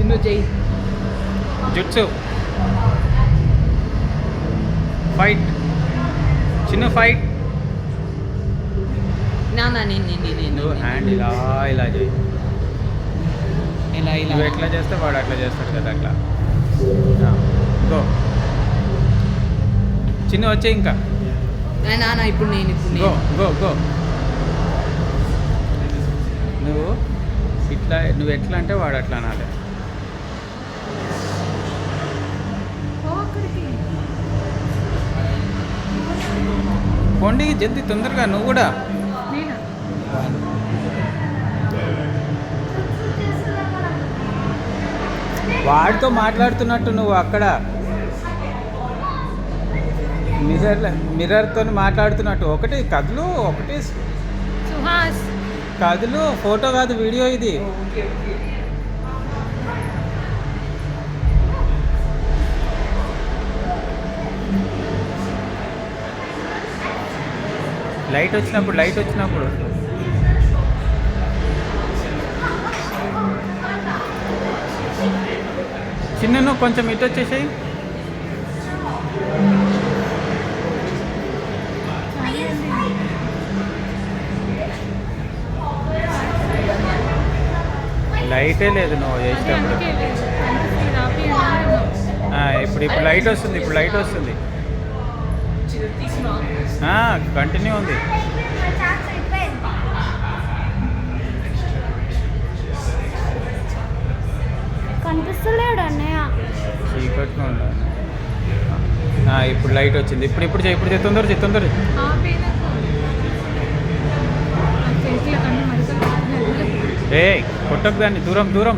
చిన్ను చెయ్యి. Jutsu fight, చిన్న fight. నాన్న నువ్వు హ్యాండ్ ఇలా ఇలా చేయి. ఇలా ఇలా నువ్వు ఎట్లా చేస్తే వాడు అట్లా చేస్తాడు కదా, అట్లా. గో చిన్న వచ్చే ఇంకా. నాన్న ఇప్పుడు నేను గో గో గో. నువ్వు ఎట్లా అంటే వాడు అట్లా అనాలి. పోండి జల్దీ తొందరగా, నువ్వు కూడా. వాడితో మాట్లాడుతున్నట్టు నువ్వు అక్కడ మిర్రర్తో మాట్లాడుతున్నట్టు. ఒకటి కదులు, ఒకటి సుహాస్ కదులు. ఫోటో కాదు, వీడియో ఇది. లైట్ వచ్చినప్పుడు చిన్న నువ్వు కొంచెం ఇటు వచ్చేసాయి. లైటే లేదు నువ్వు చేసేటప్పుడు. ఇప్పుడు లైట్ వస్తుంది. కంటిన్యూ ఉంది. కనిపిస్తలేడు అన్నయ్య. చీకట్లో ఉండాలి. ఇప్పుడు లైట్ వచ్చింది. ఇప్పుడు చేయి తొందర. ఏ కొట్టకు దాన్ని, దూరం.